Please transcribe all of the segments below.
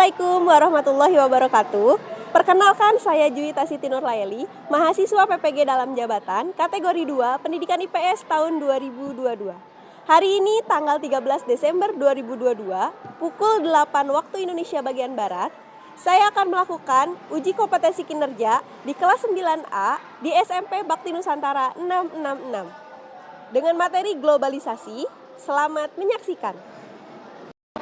Assalamualaikum warahmatullahi wabarakatuh. Perkenalkan, saya Juwita Siti Nurlayeli, mahasiswa PPG dalam jabatan, kategori 2, Pendidikan IPS tahun 2022. Hari ini tanggal 13 Desember 2022, pukul 8 waktu Indonesia bagian Barat, saya akan melakukan uji kompetensi kinerja di kelas 9A di SMP Bakti Nusantara 666. Dengan materi globalisasi, selamat menyaksikan.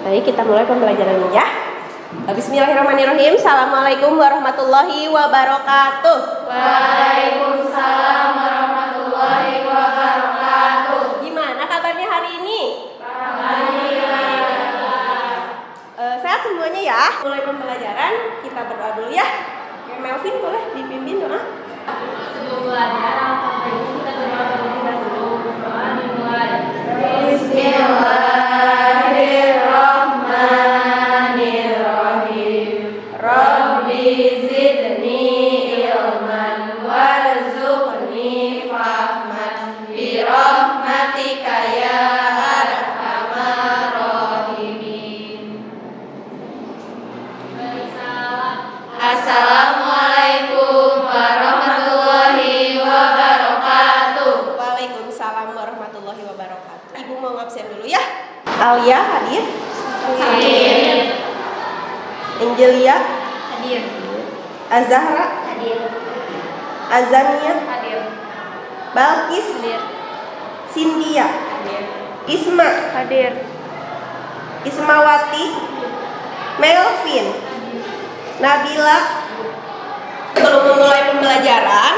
Baik, kita mulai pembelajarannya ya. Bismillahirrahmanirrahim. Assalamualaikum warahmatullahi wabarakatuh. Waalaikumsalam warahmatullahi wabarakatuh. Gimana kabarnya hari ini? Alhamdulillah. Sehat semuanya ya. Mulai pembelajaran, kita berdoa dulu ya. Oke, Melvin boleh dipimpin doa. Sebelum belajar, kita berdoa terlebih dahulu. Doa dimulai. Bismillahirrahmanirrahim. Rabbi zidni ilman warzuqni fahman bi rahmatika ya arhamar rahimin. Assalamualaikum warahmatullahi wabarakatuh. Waalaikumsalam warahmatullahi wabarakatuh. Ibu mau ngabsen dulu ya. Alia hadir. Hadir. Angelia Hadir. Azahra Hadir. Azania Hadir. Balkis Hadir. Cynthia Hadir. Isma Hadir. Ismawati Melvin Nabila. Sebelum memulai pembelajaran,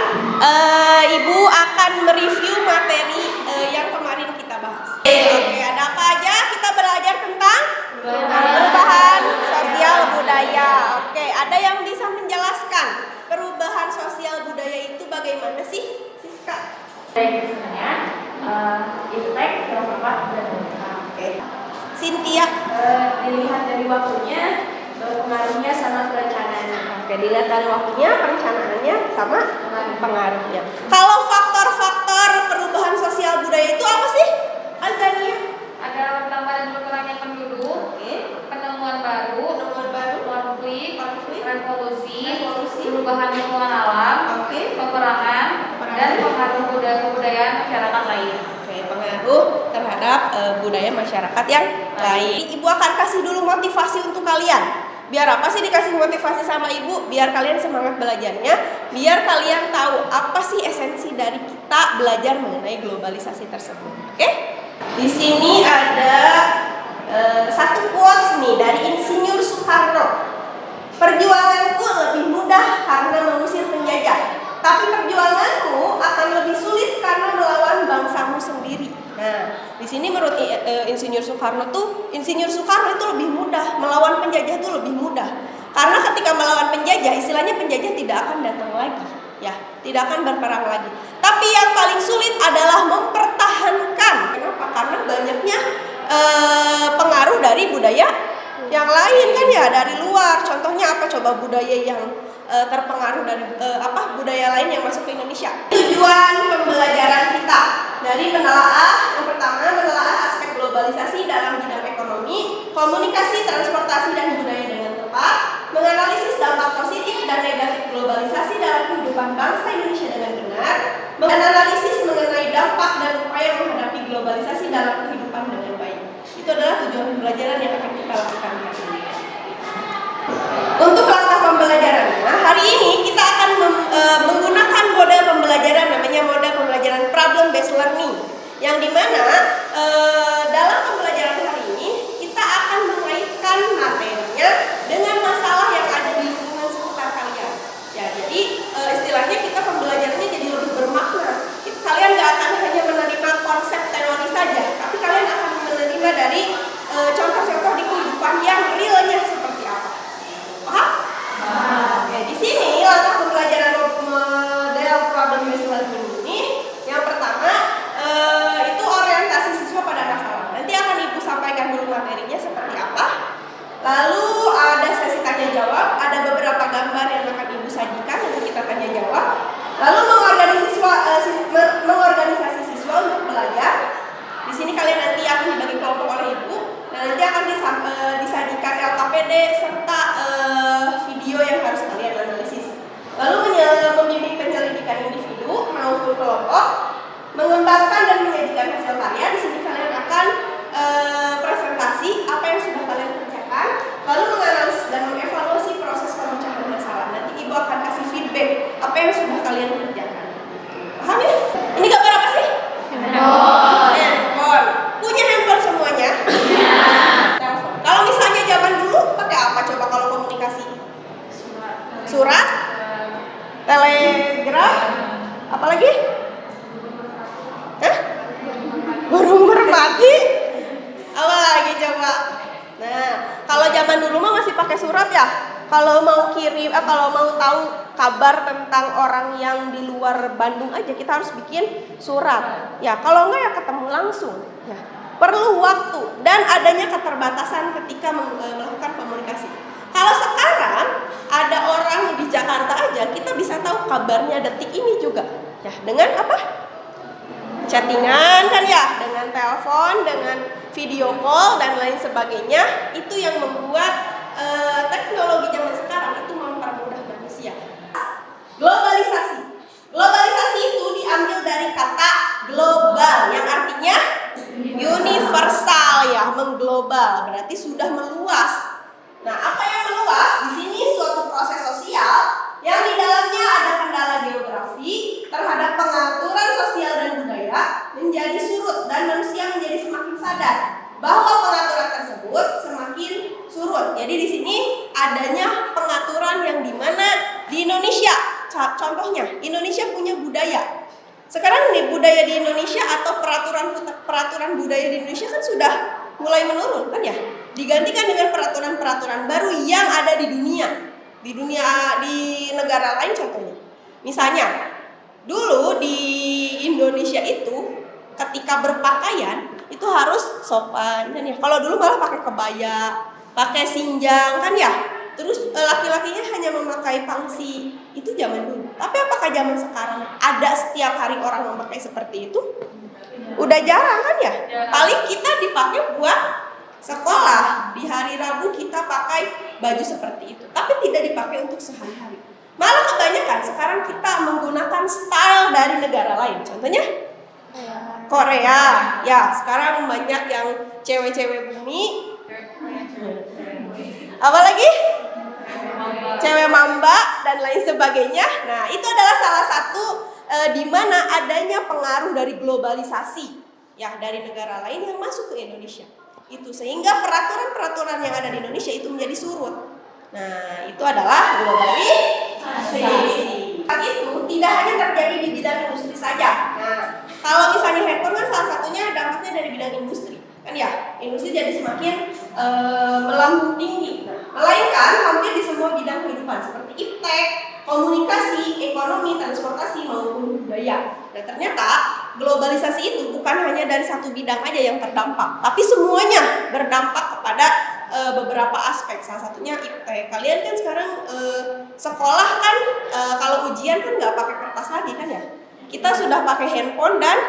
Ibu akan mereview materi yang kemarin kita bahas. Oke, ada apa aja? Kita belajar tentang perubahan sosial budaya. Oke, ada yang bisa menjelaskan perubahan sosial budaya itu bagaimana sih, Siska? Biasanya efek, filsafat, dan logika. Oke. Cynthia, Dilihat dari waktunya, pengaruhnya sama perencanaannya. oke, dilihat dari waktunya, perencanaannya, sama pengaruhnya. Kalau faktor-faktor perubahan sosial budaya itu apa sih, Azania? Ada pertama dan berkurangnya penduduk, Oke. penemuan baru, konflik, revolusi, Revolusi. perubahan lingkungan alam, Oke. peperangan, dan pengaruh kebudayaan masyarakat lain. Oke, pengaruh terhadap budaya masyarakat yang lain. Ibu akan kasih dulu motivasi untuk kalian. Biar apa sih dikasih motivasi sama ibu? Biar kalian semangat belajarnya, biar kalian tahu apa sih esensi dari kita belajar mengenai globalisasi tersebut. Oke? Di sini ada satu quotes nih dari Insinyur Soekarno. Perjuanganku lebih mudah karena mengusir penjajah, tapi perjuanganmu akan lebih sulit karena melawan bangsamu sendiri. Nah, di sini menurut Insinyur Soekarno itu lebih mudah, melawan penjajah itu lebih mudah. Karena ketika melawan penjajah, istilahnya penjajah tidak akan datang lagi, ya, tidak akan berperang lagi. Tapi yang paling sulit adalah mempertahankan. Kenapa? Karena banyaknya pengaruh dari budaya yang lain kan ya, dari luar. Contohnya apa coba budaya yang terpengaruh dari budaya lain yang masuk ke Indonesia. Tujuan pembelajaran kita dari menelaah, yang pertama menelaah aspek globalisasi dalam bidang ekonomi, komunikasi, transportasi dan budaya dengan tepat, menganalisis dampak positif dan negatif globalisasi dalam kehidupan bangsa Indonesia dengan benar, menganalisis mengenai dampak dan upaya menghadapi globalisasi dalam kehidupan dengan baik. Itu adalah tujuan pembelajaran yang akan kita lakukan hari ini. Untuk langkah pembelajarannya, hari ini kita akan menggunakan model pembelajaran namanya model pembelajaran problem based learning, yang dimana dalam pembelajaran hari ini kita akan mengaitkan materinya dengan masalah yang ada di lingkungan sekitar kalian. Ya, jadi istilahnya kita pembelajarannya jadi lebih bermakna. Kalian nggak akan hanya menerima konsep teori saja, tapi kalian akan menerima dari contoh-contoh di kehidupan yang realnya seperti apa. Paham? Oke, di sini langkah pembelajaran model problem based learning ini, yang pertama itu orientasi akan disajikan LKPD serta video yang harus kalian analisis. Lalu membimbing penyelidikan individu maupun kelompok, mengembangkan dan menyajikan hasil karya. Di sini kalian akan presentasi apa yang sudah kalian kerjakan, lalu menganalisis dan mengevaluasi proses pemecahan masalah. Nanti Ibu akan kasih feedback apa yang sudah kalian kerjakan. Paham ya? Ini gambar apa sih? Handphone. Punya handphone semuanya? Telepon. Kalau misalnya zaman dulu pakai apa coba kalau komunikasi? Surat? Telegram? Apalagi? Hah? Burung merpati? Apa lagi coba? Nah, kalau zaman dulu mah masih pakai surat ya. Kalau mau kirim, kalau mau tahu kabar tentang orang yang di luar Bandung aja kita harus bikin surat. Ya, kalau enggak ya ketemu langsung. Ya, perlu waktu dan adanya keterbatasan ketika melakukan komunikasi. Kalau sekarang ada orang di Jakarta aja kita bisa tahu kabarnya detik ini juga. Ya, dengan apa? Chattingan kan ya, dengan telepon, dengan video call dan lain sebagainya. Itu yang membuat teknologi zaman sekarang itu mempermudah manusia. Globalisasi. Globalisasi itu diambil dari kata global yang artinya universal ya, mengglobal, berarti sudah meluas. Nah, apa yang meluas? Di sini suatu proses sosial yang di dalamnya ada kendala geografi terhadap pengaturan sosial dan budaya menjadi surut dan manusia menjadi semakin sadar bahwa pengaturan tersebut semakin surut. Jadi di sini adanya pengaturan yang dimana di Indonesia, contohnya Indonesia punya budaya. Sekarang nih budaya di Indonesia atau peraturan budaya di Indonesia kan sudah mulai menurun kan ya, digantikan dengan peraturan-peraturan baru yang ada di dunia, di negara lain contohnya. Misalnya dulu di Indonesia itu ketika berpakaian itu harus sopan kan ya. Kalau dulu malah pakai kebaya, pakai sinjang kan ya. Terus laki-lakinya hanya memakai pangsi. Itu zaman dulu. Tapi apakah zaman sekarang ada setiap hari orang memakai seperti itu? Udah jarang kan ya? Paling kita dipakai buat sekolah. Di hari Rabu kita pakai baju seperti itu. Tapi tidak dipakai untuk sehari-hari. Malah kebanyakan sekarang kita menggunakan style dari negara lain. Contohnya Korea. Ya, sekarang banyak yang cewek-cewek bumi. Apalagi? Cewek mamba dan lain sebagainya. Nah, itu adalah salah satu di mana adanya pengaruh dari globalisasi ya dari negara lain yang masuk ke Indonesia. Itu sehingga peraturan-peraturan yang ada di Indonesia itu menjadi surut. Nah, itu adalah globalisasi. Itu tidak hanya terjadi di bidang industri saja. Nah, kalau misalnya handphone kan salah satunya dampaknya dari bidang industri. Kan ya, industri jadi semakin melambung tinggi. Nah, melainkan hampir di semua bidang kehidupan seperti iptek, komunikasi, ekonomi, transportasi maupun budaya. Nah, ternyata globalisasi itu bukan hanya dari satu bidang aja yang terdampak, tapi semuanya berdampak kepada beberapa aspek. Salah satunya iptek. Kalian kan sekarang sekolah kan kalau ujian kan nggak pakai kertas lagi kan ya? Kita sudah pakai handphone dan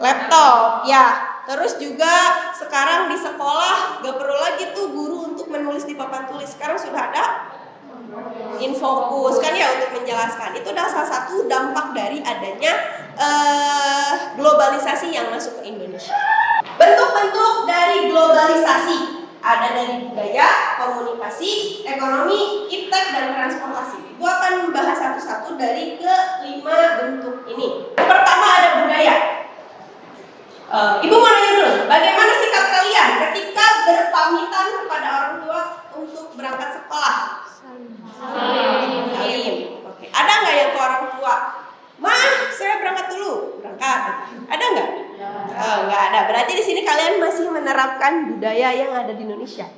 laptop ya. Terus juga sekarang di sekolah gak perlu lagi tuh guru untuk menulis di papan tulis. Sekarang sudah ada Infocus kan ya untuk menjelaskan. Itu adalah salah satu dampak dari adanya globalisasi yang masuk ke Indonesia. Bentuk-bentuk dari globalisasi ada dari budaya, komunikasi, ekonomi, iptek, dan transportasi. Ibu akan membahas satu-satu dari kelima bentuk ini. Pertama ada budaya. Ibu mau nanya dulu, bagaimana sikap kalian ketika berpamitan kepada orang tua untuk berangkat sekolah? Salim. Oke. Ada nggak yang ke orang tua? Mah, saya berangkat dulu. Berangkat. Ada nggak? Nggak ada. Berarti di sini kalian masih menerapkan budaya yang ada di Indonesia.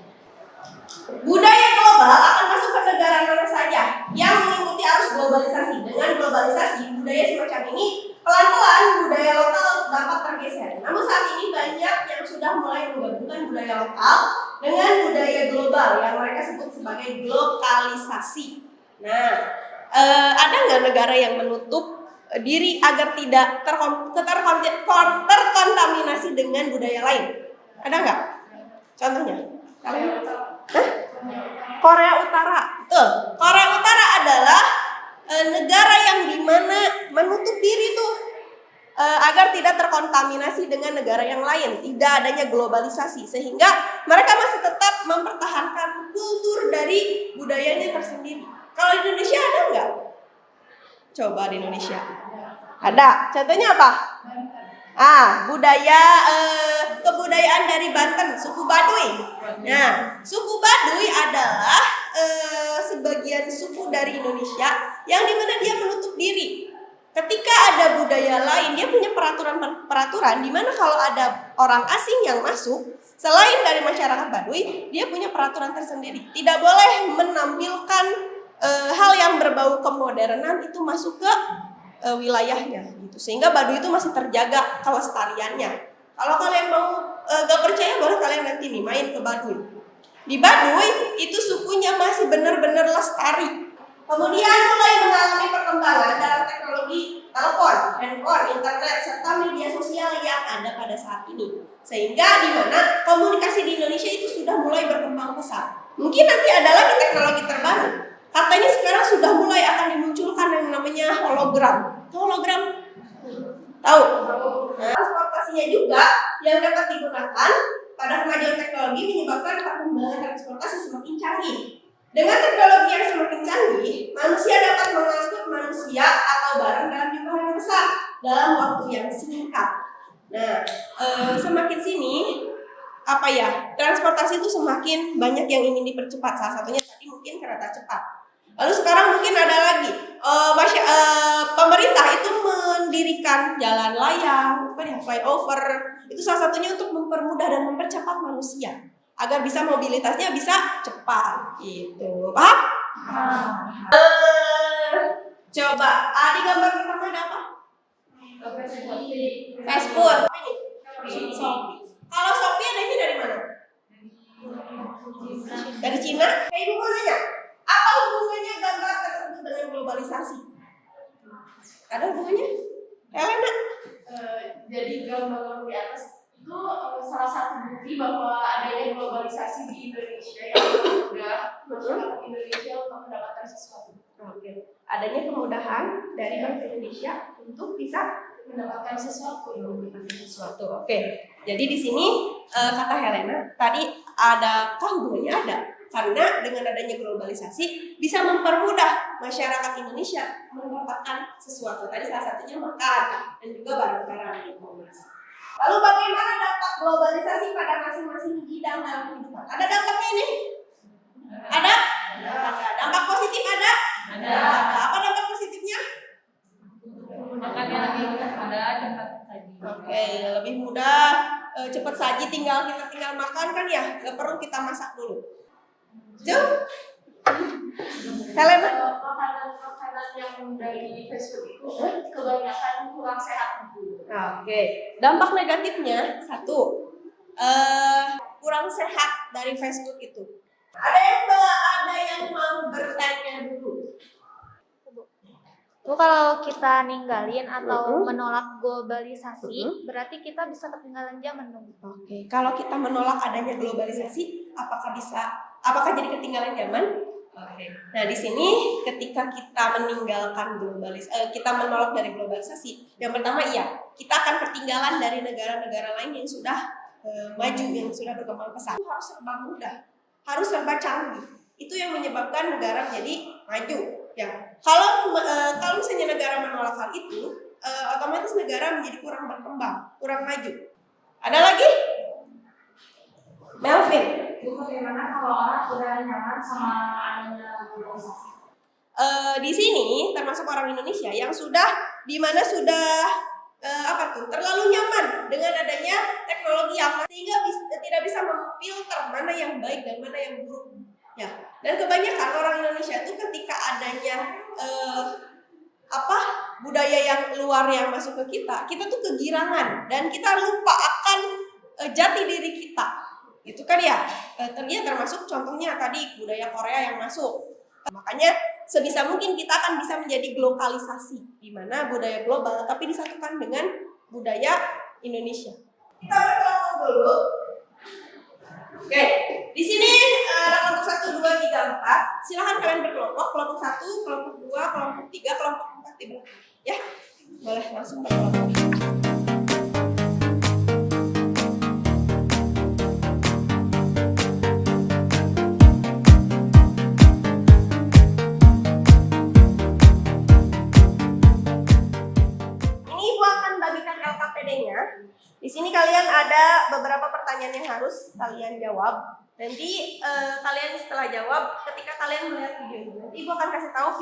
Budaya global akan masuk ke negara mana saja yang mengikuti arus globalisasi. Dengan globalisasi, budaya semacam ini pelan-pelan budaya lokal dapat tergeser. Namun saat ini banyak yang sudah mulai menggabungkan budaya lokal dengan budaya global yang mereka sebut sebagai globalisasi. Nah, ada nggak negara yang menutup diri agar tidak terkontaminasi dengan budaya lain? Ada nggak? Contohnya? Kalian? Hah? Korea Utara. Betul. Korea Utara adalah negara yang dimana menutup diri tuh agar tidak terkontaminasi dengan negara yang lain, tidak adanya globalisasi, sehingga mereka masih tetap mempertahankan kultur dari budayanya tersendiri. Kalau di Indonesia ada nggak? Coba di Indonesia. Ada. Contohnya apa? Budaya kebudayaan dari Banten, suku Baduy. Nah, suku Baduy adalah sebagian suku dari Indonesia yang dimana dia menutup diri. Ketika ada budaya lain, dia punya peraturan di mana kalau ada orang asing yang masuk, selain dari masyarakat Baduy, dia punya peraturan tersendiri. Tidak boleh menampilkan hal yang berbau kemodernan itu masuk ke wilayahnya gitu. Sehingga Baduy itu masih terjaga kelestariannya. Kalau kalian mau gak percaya, boleh kalian nanti nih main ke Baduy. Di Baduy itu sukunya masih benar-benar lestari. Kemudian mulai mengalami perkembangan dalam teknologi telepon, handphone, internet, serta media sosial yang ada pada saat ini. Sehingga di mana komunikasi di Indonesia itu sudah mulai berkembang pesat. Mungkin nanti ada lagi teknologi terbaru. Katanya sekarang sudah mulai akan dimunculkan yang namanya hologram. Hologram? Tahu? Nah, transportasinya juga yang dapat digunakan pada kemajuan teknologi menyebabkan perkembangan transportasi semakin canggih. Dengan teknologi yang semakin canggih, manusia dapat mengangkut manusia atau barang dalam jumlah yang besar dalam waktu yang singkat. Nah, semakin sini transportasi itu semakin banyak yang ingin dipercepat. Salah satunya tadi mungkin kereta cepat. Lalu sekarang mungkin ada lagi pemerintah itu mendirikan jalan layang, flyover. Itu salah satunya untuk mempermudah dan mempercepat manusia agar bisa mobilitasnya bisa cepat gitu. Paham? Coba di gambar pertama ada apa? Fast food. Shopee. Kalau Shopee adanya dari mana? Dari Cina? Kayak ibu mau nanya, apa hubungannya gambar tersebut dengan globalisasi? Ada hubungannya? Elena? Jadi gambar di atas itu salah satu bukti bahwa adanya globalisasi di Indonesia yang mudah masyarakat Indonesia untuk mendapatkan sesuatu. Oke. Adanya kemudahan dari bangsa Indonesia untuk bisa Mendapatkan sesuatu. Oke. Jadi di sini kata Helena tadi adakah hubungannya? Ada. Karena dengan adanya globalisasi bisa mempermudah masyarakat Indonesia mendapatkan sesuatu. Tadi salah satunya makan dan juga barang-barang e-commerce. Lalu bagaimana dampak globalisasi pada masing-masing bidang dalam kehidupan? Ada dampaknya ini? Ada? Ada. Dampak positif ada? Ada. Apa dampak positifnya? Makannya lebih mudah, cepat saji. Oke, lebih mudah, cepat saji, tinggal makan kan ya, gak perlu kita masak dulu. Jauh? Helena? Makanan yang dari Facebook itu kebanyakan kurang sehat. Oke, dampak negatifnya satu, kurang sehat dari Facebook itu. Ada yang mau bertanya dulu? Itu kalau kita ninggalin atau menolak globalisasi, berarti kita bisa ketinggalan zaman dong. Oke, kalau kita menolak adanya globalisasi, apakah jadi ketinggalan zaman? Oke. Nah, di sini ketika kita meninggalkan kita menolak dari globalisasi, yang pertama kita akan ketinggalan dari negara-negara lain yang sudah maju, yang sudah berkembang pesat. Itu harus serba mudah, harus serba canggih. Itu yang menyebabkan negara jadi maju. Ya, kalau misalnya negara menolak hal itu, otomatis negara menjadi kurang berkembang, kurang maju. Ada lagi? Melvin? Itu bagaimana kalau orang udah nyaman sama adanya globalisasi? Di sini termasuk orang Indonesia yang terlalu nyaman dengan adanya teknologi yang sehingga tidak bisa memfilter mana yang baik dan mana yang buruk. Ya, dan kebanyakan orang Indonesia itu ketika adanya budaya yang luar yang masuk ke kita tuh kegirangan dan kita lupa akan jati diri kita. Itu kan ya, termasuk contohnya tadi budaya Korea yang masuk. Makanya sebisa mungkin kita akan bisa menjadi globalisasi, di mana budaya global tapi disatukan dengan budaya Indonesia. Kita berkelompok dulu. Oke, kelompok 1, kelompok 2, kelompok 3, kelompok 4 di belakang. Ya, boleh langsung ke kelompok. Ini Ibu akan bagikan LKPD-nya. Di sini kalian ada beberapa pertanyaan yang harus kalian jawab. Nanti kalian setelah jawab, ketika kalian melihat video ini, nanti Ibu akan kasih tahu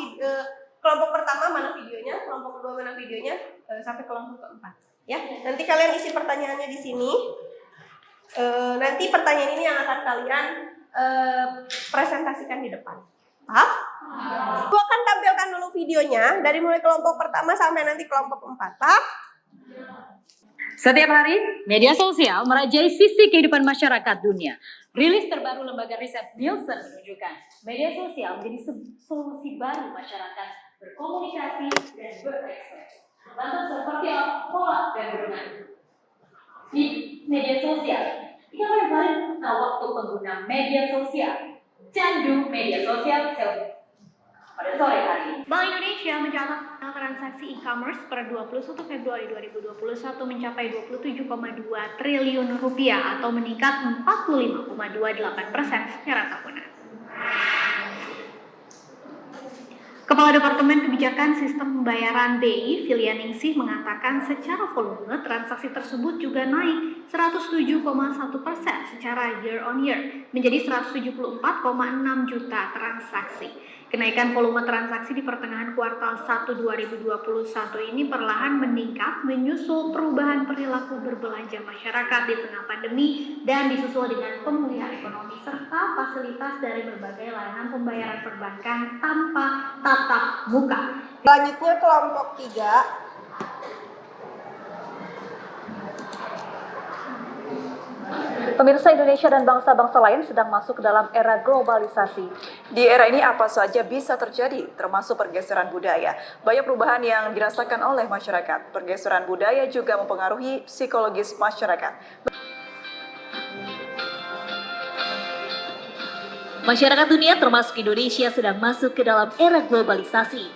kelompok pertama mana videonya, kelompok kedua mana videonya, sampai kelompok keempat. Ya, nanti kalian isi pertanyaannya di sini. Nanti pertanyaan ini yang akan kalian presentasikan di depan. Paham? Ibu akan tampilkan dulu videonya dari mulai kelompok pertama sampai nanti kelompok keempat. Paham? Setiap hari, media sosial merajai sisi kehidupan masyarakat dunia. Rilis terbaru lembaga riset Nielsen menunjukkan media sosial menjadi solusi baru masyarakat berkomunikasi dan berekspresi. Lantas seperti apa pola dan bermain di media sosial? Kita kemarin waktu pengguna media sosial, candu media sosial selfie. Pada sore hari, Bank Indonesia mencatat transaksi e-commerce per 21 Februari 2021 mencapai 27,2 triliun rupiah atau meningkat 45,28% secara tahunan. Kepala Departemen Kebijakan Sistem Pembayaran BI, Filia Ningsih, mengatakan secara volume transaksi tersebut juga naik 107,1% secara year on year menjadi 174,6 juta transaksi. Kenaikan volume transaksi di pertengahan kuartal 1 2021 ini perlahan meningkat menyusul perubahan perilaku berbelanja masyarakat di tengah pandemi dan disusul dengan pemulihan ekonomi serta fasilitas dari berbagai layanan pembayaran perbankan tanpa tatap muka. Selanjutnya kelompok 3. pemirsa Indonesia dan bangsa-bangsa lain sedang masuk ke dalam era globalisasi. Di era ini apa saja bisa terjadi, termasuk pergeseran budaya. Banyak perubahan yang dirasakan oleh masyarakat. Pergeseran budaya juga mempengaruhi psikologis masyarakat. Masyarakat dunia termasuk Indonesia sedang masuk ke dalam era globalisasi.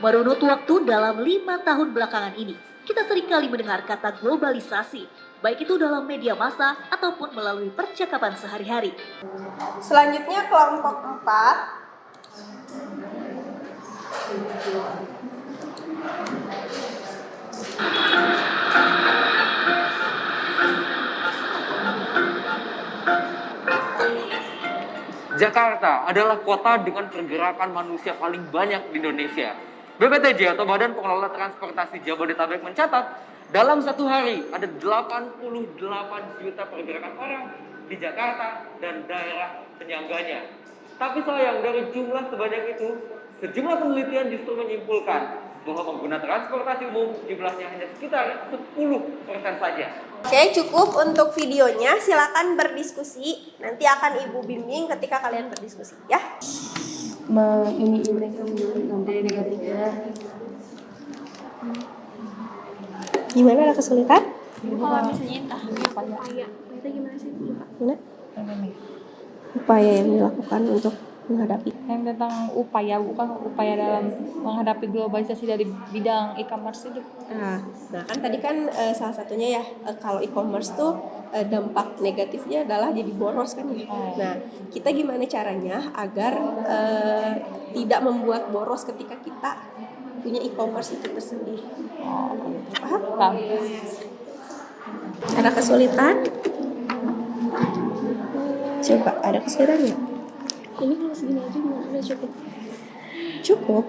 Merunut waktu dalam 5 tahun belakangan ini, kita seringkali mendengar kata globalisasi, baik itu dalam media massa ataupun melalui percakapan sehari-hari. Selanjutnya kelompok 4. Jakarta adalah kota dengan pergerakan manusia paling banyak di Indonesia. BPTJ atau Badan Pengelola Transportasi Jabodetabek mencatat dalam satu hari ada 88 juta pergerakan orang di Jakarta dan daerah penyangganya. Tapi sayang, dari jumlah sebanyak itu, sejumlah penelitian justru menyimpulkan bahwa pengguna transportasi umum jumlahnya hanya sekitar 10% saja. Oke, cukup untuk videonya. Silakan berdiskusi. Nanti akan Ibu bimbing ketika kalian berdiskusi, ya. Ini mereka mengambil negatifnya. Gimana, ada kesulitan? Kalau misalnya entah upaya itu gimana sih? Gimana? Upaya yang dilakukan untuk menghadapi. Yang tentang upaya, bukan upaya dalam menghadapi globalisasi dari bidang e-commerce itu. Nah kan tadi kan salah satunya ya, kalau e-commerce tuh dampak negatifnya adalah jadi boros kan ya. Nah, kita gimana caranya agar tidak membuat boros ketika kita punya e-commerce itu tersendiri. Paham? Paham. Ada kesulitan? Coba, ada kesulitan nggak? Ini kalau segini aja udah cukup. Cukup.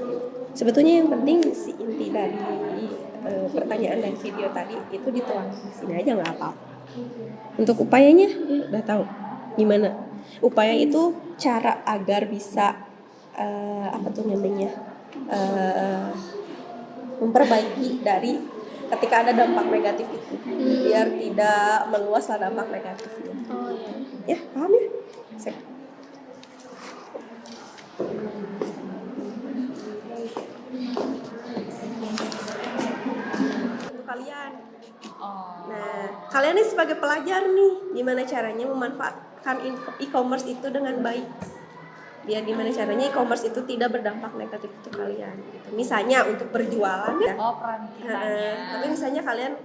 Sebetulnya yang penting si inti dari pertanyaan dan video tadi itu dituang di sini aja, nggak apa-apa. Untuk upayanya udah tahu gimana. Upaya itu cara agar bisa apa tuh namanya, memperbaiki dari ketika ada dampak negatif itu, biar tidak meluaslah dampak negatifnya. Oh iya. Ya, paham ya? Sip. Kalian. Nah, kalian ini sebagai pelajar nih, gimana caranya memanfaatkan e-commerce itu dengan baik? Biar gimana caranya e-commerce itu tidak berdampak negatif untuk kalian gitu. Misalnya untuk berjualan ya. Oh, peran kitanya. Tapi misalnya kalian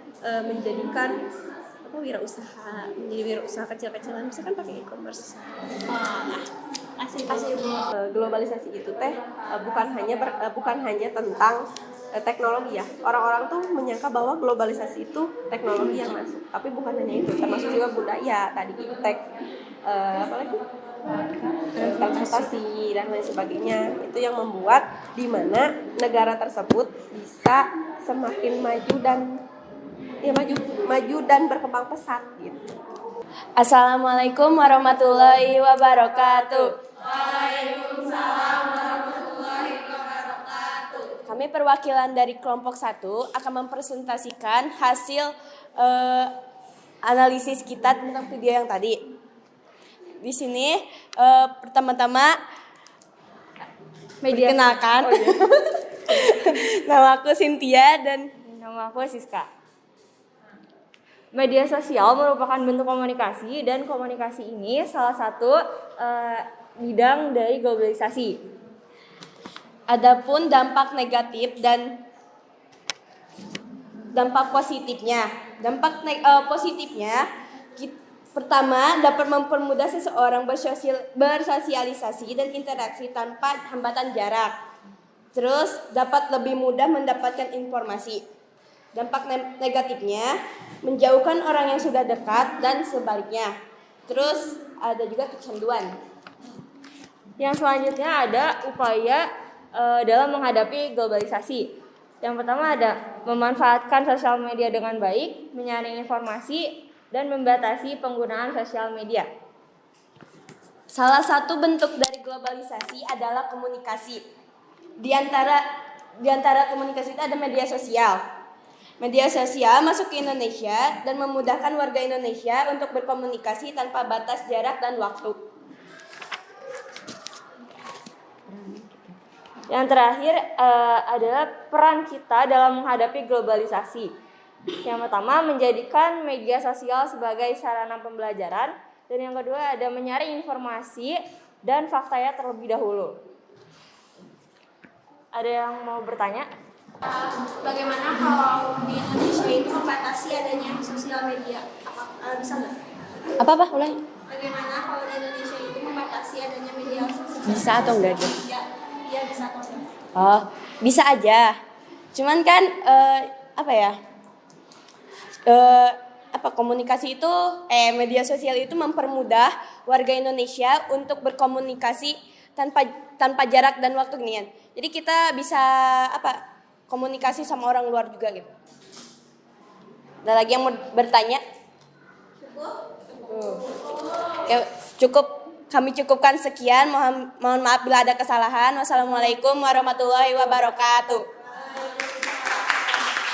menjadikan wirausaha, menjadi wirausaha kecil-kecilan misalkan pakai e-commerce. Globalisasi itu teh bukan hanya tentang teknologi ya. Orang-orang tuh menyangka bahwa globalisasi itu teknologi yang masuk, tapi bukan hanya itu, termasuk juga budaya, tadi iptek, apalagi transportasi dan lain sebagainya. Itu yang membuat di mana negara tersebut bisa semakin maju dan berkembang pesat gitu. Assalamualaikum warahmatullahi wabarakatuh. Kami perwakilan dari kelompok 1 akan mempresentasikan hasil analisis kita tentang video yang tadi. Di sini pertama-tama perkenalkan. Nama aku Cynthia dan nama aku Siska. Media sosial merupakan bentuk komunikasi dan komunikasi ini salah satu bidang dari globalisasi. Adapun dampak negatif dan dampak positifnya. Positifnya pertama dapat mempermudah seseorang bersosialisasi dan interaksi tanpa hambatan jarak. Terus dapat lebih mudah mendapatkan informasi. Dampak negatifnya menjauhkan orang yang sudah dekat dan sebaliknya. Terus ada juga kecanduan. Yang selanjutnya ada upaya dalam menghadapi globalisasi. Yang pertama ada memanfaatkan sosial media dengan baik, menyaring informasi, dan membatasi penggunaan sosial media. Salah satu bentuk dari globalisasi adalah komunikasi. Di antara komunikasi itu ada media sosial. Media sosial masuk ke Indonesia dan memudahkan warga Indonesia untuk berkomunikasi tanpa batas jarak dan waktu. Yang terakhir adalah peran kita dalam menghadapi globalisasi. Yang pertama menjadikan media sosial sebagai sarana pembelajaran, dan yang kedua ada menyaring informasi dan faktanya terlebih dahulu. Ada yang mau bertanya? Bagaimana kalau di Indonesia itu membatasi adanya sosial media? Bisa nggak? Apa ulangi? Bagaimana kalau di Indonesia itu membatasi adanya media sosial? Bisa atau enggak dia? Iya bisa atau enggak? Oh, bisa aja. Cuman kan komunikasi itu media sosial itu mempermudah warga Indonesia untuk berkomunikasi tanpa jarak dan waktu gini kan. Jadi kita bisa komunikasi sama orang luar juga gitu. Ada lagi yang mau bertanya? Cukup. Kami cukupkan sekian. Mohon maaf bila ada kesalahan. Wassalamualaikum warahmatullahi wabarakatuh.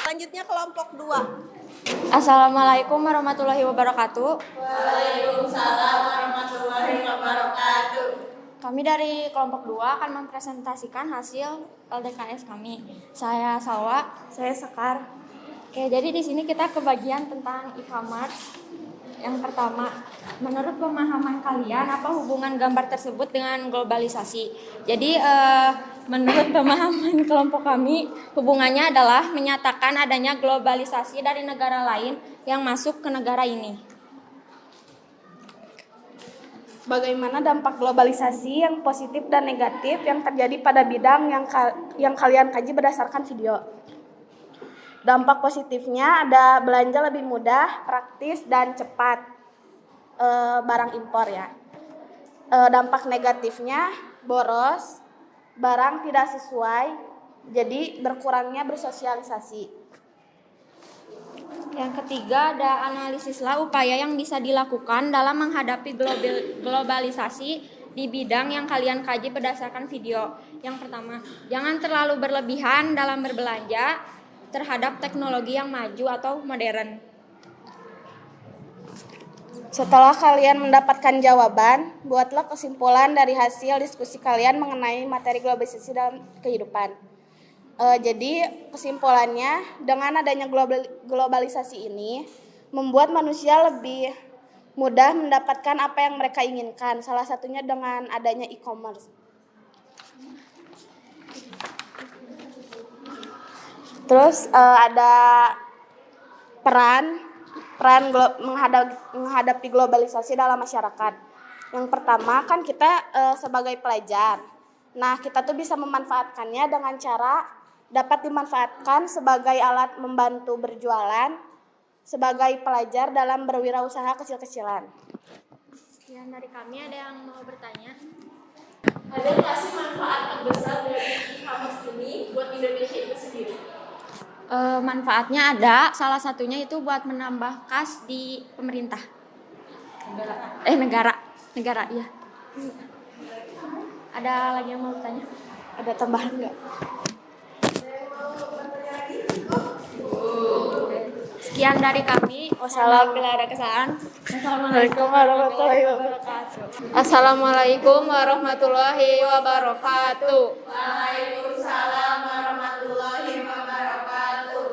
Selanjutnya kelompok 2. Assalamualaikum warahmatullahi wabarakatuh. Waalaikumsalam warahmatullahi wabarakatuh. Kami dari kelompok 2 akan mempresentasikan hasil LDKS kami. Saya Salwa. Saya Sekar. Oke, jadi di sini kita kebagian tentang e-commerce. Yang pertama, menurut pemahaman kalian apa hubungan gambar tersebut dengan globalisasi? Jadi menurut pemahaman kelompok kami, hubungannya adalah menyatakan adanya globalisasi dari negara lain yang masuk ke negara ini. Bagaimana dampak globalisasi yang positif dan negatif yang terjadi pada bidang yang kalian kaji berdasarkan video? Dampak positifnya ada belanja lebih mudah, praktis, dan cepat, barang impor ya. Dampak negatifnya boros, barang tidak sesuai, jadi berkurangnya bersosialisasi. Yang ketiga ada analisislah upaya yang bisa dilakukan dalam menghadapi globalisasi di bidang yang kalian kaji berdasarkan video. Yang pertama, jangan terlalu berlebihan dalam berbelanja terhadap teknologi yang maju atau modern. Setelah kalian mendapatkan jawaban, buatlah kesimpulan dari hasil diskusi kalian mengenai materi globalisasi dalam kehidupan. Jadi kesimpulannya, dengan adanya globalisasi ini membuat manusia lebih mudah mendapatkan apa yang mereka inginkan. Salah satunya dengan adanya e-commerce. Terus ada peran menghadapi globalisasi dalam masyarakat. Yang pertama kan kita sebagai pelajar. Nah, kita tuh bisa memanfaatkannya dengan cara dapat dimanfaatkan sebagai alat membantu berjualan sebagai pelajar dalam berwirausaha kecil-kecilan. Sekian dari kami, ada yang mau bertanya? Ada nggak sih manfaat terbesar dari e-commerce ini buat Indonesia itu sendiri? Manfaatnya ada, salah satunya itu buat menambah kas di pemerintah. Negara, iya. Ada lagi yang mau bertanya? Ada tambahan nggak? Sekian dari kami. Wassalamualaikum. Bila ada kesalahan. Assalamualaikum warahmatullahi wabarakatuh. Assalamualaikum warahmatullahi wabarakatuh. Waalaikumsalam warahmatullahi wabarakatuh.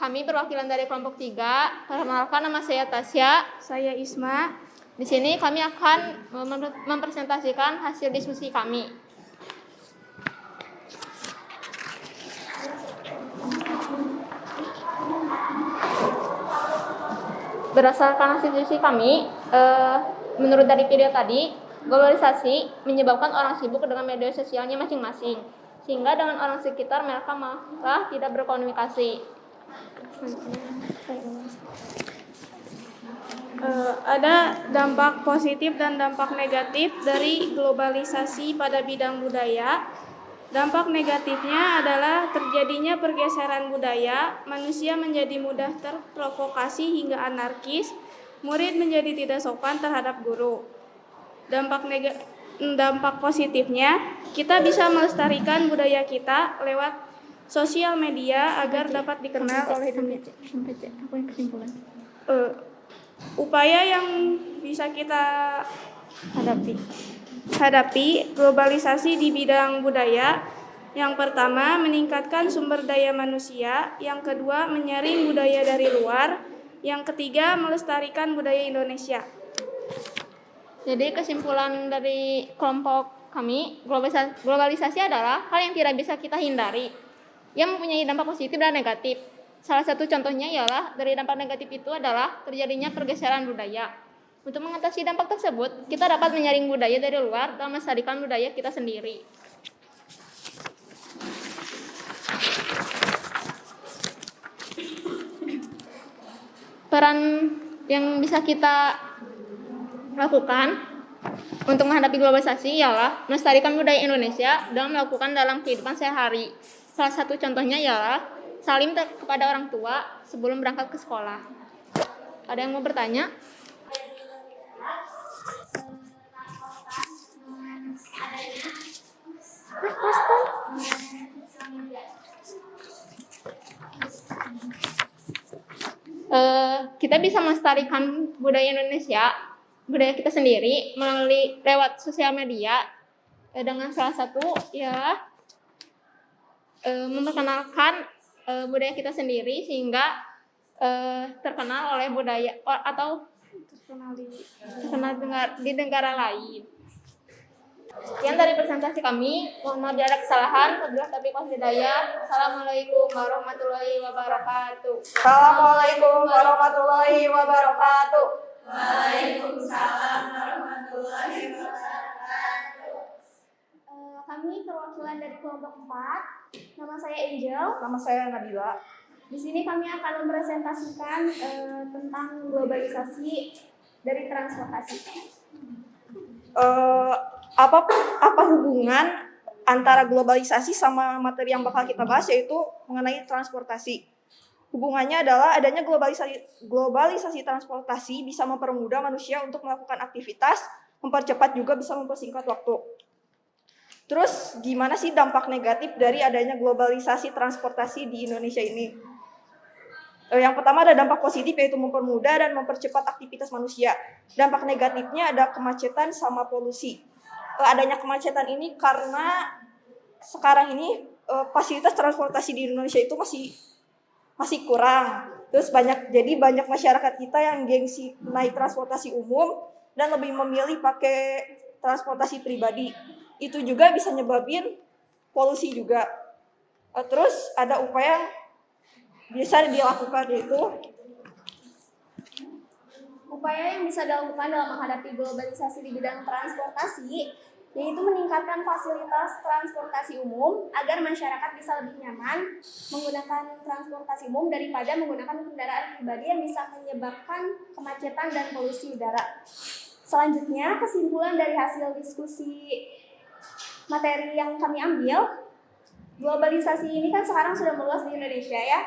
Kami perwakilan dari kelompok 3. Perkenalkan, nama saya Tasya. Saya Isma. Di sini kami akan mempresentasikan hasil diskusi kami. Berdasarkan hasil diskusi kami, menurut dari video tadi, globalisasi menyebabkan orang sibuk dengan media sosialnya masing-masing, sehingga dengan orang sekitar mereka malah tidak berkomunikasi. Ada dampak positif dan dampak negatif dari globalisasi pada bidang budaya. Dampak negatifnya adalah terjadinya pergeseran budaya, manusia menjadi mudah terprovokasi hingga anarkis, murid menjadi tidak sopan terhadap guru. Dampak positifnya, kita bisa melestarikan budaya kita lewat sosial media agar dapat dikenal oleh dunia. Upaya yang bisa kita hadapi globalisasi di bidang budaya. Yang pertama, meningkatkan sumber daya manusia. Yang kedua, menyaring budaya dari luar. Yang ketiga, melestarikan budaya Indonesia. Jadi kesimpulan dari kelompok kami, globalisasi adalah hal yang tidak bisa kita hindari, yang mempunyai dampak positif dan negatif. Salah satu contohnya ialah dari dampak negatif itu adalah terjadinya pergeseran budaya. Untuk mengatasi dampak tersebut, kita dapat menyaring budaya dari luar dan melestarikan budaya kita sendiri. Peran yang bisa kita lakukan untuk menghadapi globalisasi ialah melestarikan budaya Indonesia dan melakukan dalam kehidupan sehari-hari. Salah satu contohnya ialah salim kepada orang tua sebelum berangkat ke sekolah. Ada yang mau bertanya? Kita bisa melestarikan budaya Indonesia, budaya kita sendiri melalui lewat sosial media dengan salah satu ya memperkenalkan budaya kita sendiri sehingga terkenal oleh budaya atau terkenal di negara lain. Sekian dari presentasi kami. Mohon maaf bila ada kesalahan. Wabillahi taufiq wal hidayah. Assalamualaikum warahmatullahi wabarakatuh. Assalamualaikum warahmatullahi wabarakatuh. Waalaikumsalam warahmatullahi wabarakatuh. Kami perwakilan dari kelompok 4. Nama saya Angel. Nama saya Nabila. Di sini kami akan mempresentasikan tentang globalisasi dari transportasi. Apa hubungan antara globalisasi sama materi yang bakal kita bahas, yaitu mengenai transportasi? Hubungannya adalah adanya globalisasi transportasi bisa mempermudah manusia untuk melakukan aktivitas, mempercepat juga bisa mempersingkat waktu. Terus gimana sih dampak negatif dari adanya globalisasi transportasi di Indonesia ini? Yang pertama ada dampak positif, yaitu mempermudah dan mempercepat aktivitas manusia. Dampak negatifnya ada kemacetan sama polusi. Adanya kemacetan ini karena sekarang ini fasilitas transportasi di Indonesia itu masih kurang. Terus banyak masyarakat kita yang gengsi naik transportasi umum dan lebih memilih pakai transportasi pribadi. Itu juga bisa nyebabin polusi juga. Terus ada upaya bisa dilakukan itu? Upaya yang bisa dilakukan dalam menghadapi globalisasi di bidang transportasi yaitu meningkatkan fasilitas transportasi umum agar masyarakat bisa lebih nyaman menggunakan transportasi umum daripada menggunakan kendaraan pribadi yang bisa menyebabkan kemacetan dan polusi udara. Selanjutnya, kesimpulan dari hasil diskusi materi yang kami ambil, globalisasi ini kan sekarang sudah meluas di Indonesia ya,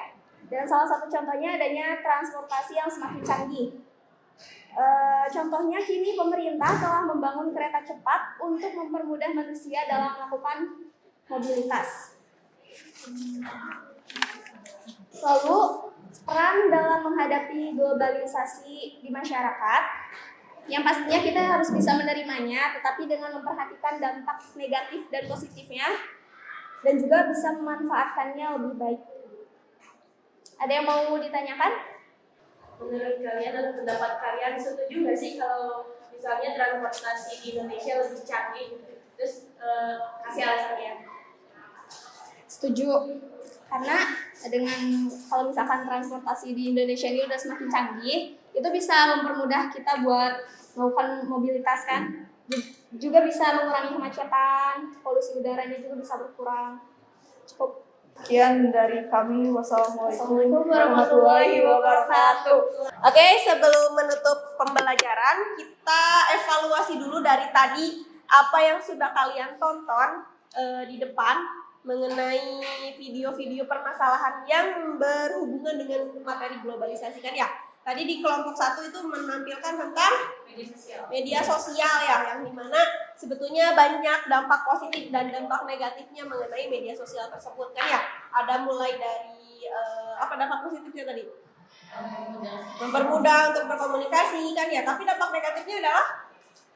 dan salah satu contohnya adanya transportasi yang semakin canggih. Contohnya kini pemerintah telah membangun kereta cepat untuk mempermudah manusia dalam melakukan mobilitas. Lalu, peran dalam menghadapi globalisasi di masyarakat, yang pastinya kita harus bisa menerimanya, tetapi dengan memperhatikan dampak negatif dan positifnya, dan juga bisa memanfaatkannya lebih baik. Ada yang mau ditanyakan? Menurut kalian atau pendapat kalian setuju nggak sih kalau misalnya transportasi di Indonesia lebih canggih? Terus kasih alasannya. Setuju. Karena dengan kalau misalkan transportasi di Indonesia ini udah semakin canggih, itu bisa mempermudah kita buat melakukan mobilitas kan. Juga bisa mengurangi kemacetan, polusi udaranya juga bisa berkurang. Cukup. Sekian dari kami. Wassalamualaikum warahmatullahi wabarakatuh. Oke, sebelum menutup pembelajaran, kita evaluasi dulu dari tadi apa yang sudah kalian tonton di depan mengenai video-video permasalahan yang berhubungan dengan materi globalisasi kan ya. Tadi di kelompok 1 itu menampilkan tentang media sosial ya, yang dimana sebetulnya banyak dampak positif dan dampak negatifnya mengenai media sosial tersebut kan ya. Ada mulai dari apa dampak positifnya tadi? Mempermudah untuk berkomunikasi kan ya, tapi dampak negatifnya adalah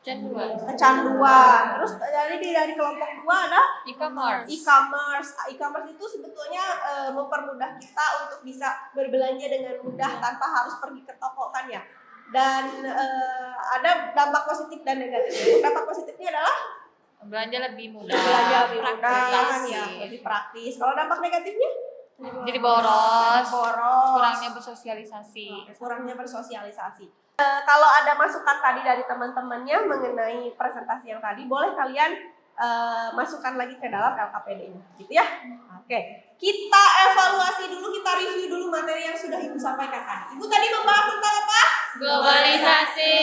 kecanduan. Terus dari kelompok 2 ada E-commerce. E-commerce itu sebetulnya mempermudah kita untuk bisa berbelanja dengan mudah tanpa harus pergi ke toko kan ya. Dan ada dampak positif dan negatif. Dampak positifnya adalah Belanja lebih mudah. belanja lebih mudah kan ya, lebih praktis. Kalau dampak negatifnya Jadi boros. kurangnya bersosialisasi. Kalau ada masukan tadi dari teman-temannya mengenai presentasi yang tadi, boleh kalian masukkan lagi ke dalam LKPD-nya, gitu ya. Oke, kita evaluasi dulu, kita review dulu materi yang sudah Ibu sampaikan tadi. Ibu tadi membahas tentang apa? Globalisasi.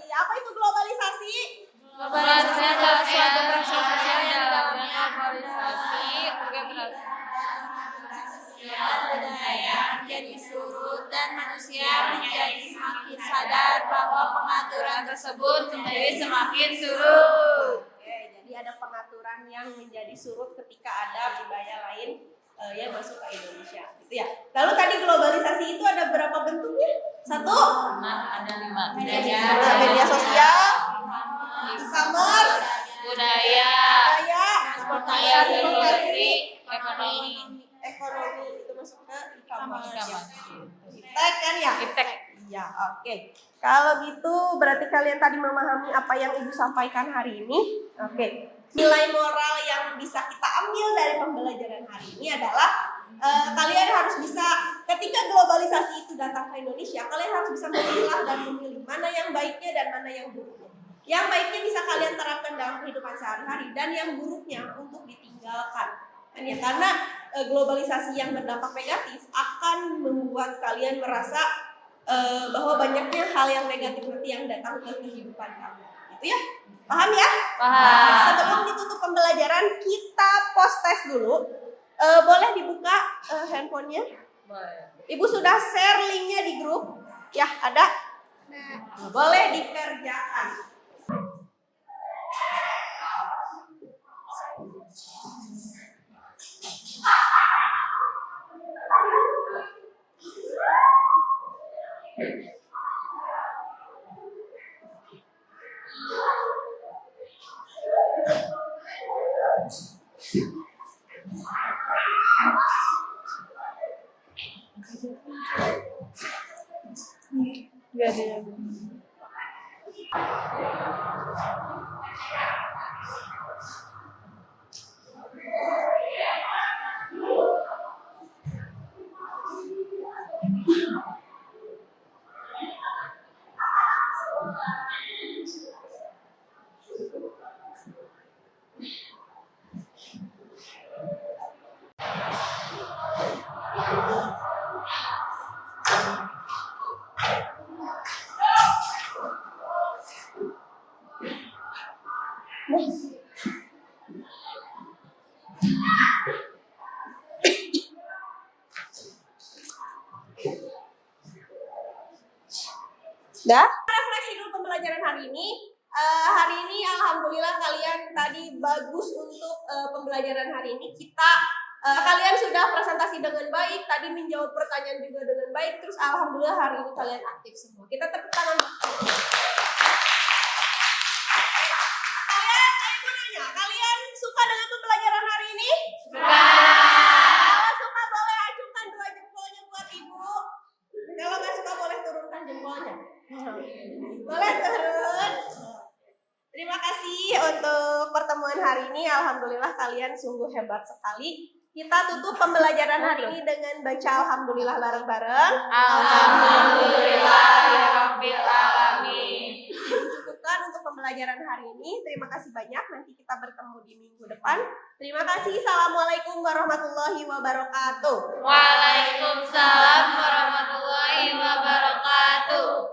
Apa itu globalisasi? Globalisasi adalah suatu proses sosial yang dalamnya globalisasi budaya menjadi surut dan manusia menjadi semakin sadar bahwa pengaturan tersebut menjadi semakin surut. Oke, jadi ada pengaturan yang menjadi surut ketika ada budaya lain yang masuk ke Indonesia, gitu ya. Lalu tadi globalisasi itu ada berapa bentuknya? 1, ada 5. media sosial, e-commerce, Budaya, transportasi, ekonomi, itu masuk ke e-commerce. e-commerce. Iptek kan ya? Iptek. Ya, oke. Kalau gitu berarti kalian tadi memahami apa yang Ibu sampaikan hari ini. Oke. Nilai moral yang bisa kita ambil dari pembelajaran hari ini adalah kalian harus bisa, ketika globalisasi itu datang ke Indonesia, kalian harus bisa memilah dan memilih mana yang baiknya dan mana yang buruknya. Yang baiknya bisa kalian terapkan dalam kehidupan sehari-hari, dan yang buruknya untuk ditinggalkan. Dan ya, karena globalisasi yang berdampak negatif akan membuat kalian merasa bahwa banyaknya hal yang negatif nanti yang datang ke kehidupan kamu. Gitu ya? Paham ya? Paham. Sebelum ditutup pembelajaran, kita post test dulu. Boleh dibuka handphonenya? Ibu sudah share linknya di grup? Ya, ada? Boleh dikerjakan. Dah, refleksi dulu pembelajaran hari ini. Hari ini alhamdulillah kalian tadi bagus untuk pembelajaran hari ini. Kalian sudah presentasi dengan baik, tadi menjawab pertanyaan juga dengan baik. Terus alhamdulillah hari ini kalian aktif semua. Kita tepuk tangan. Kalian suka dengan pembelajaran hari ini? Suka. Kalau suka boleh acungkan 2 jempolnya buat ibu. Kalau nggak suka boleh turunkan jempolnya. Boleh turun. Terima kasih untuk pertemuan hari ini. Alhamdulillah kalian sungguh hebat sekali. Kita tutup pembelajaran hari ini dengan baca alhamdulillah bareng-bareng. Alhamdulillahirabbil alamin. Cukupkan untuk pembelajaran hari ini. Terima kasih banyak. Nanti kita bertemu di minggu depan. Terima kasih. Assalamualaikum warahmatullahi wabarakatuh. Waalaikumsalam warahmatullahi wabarakatuh.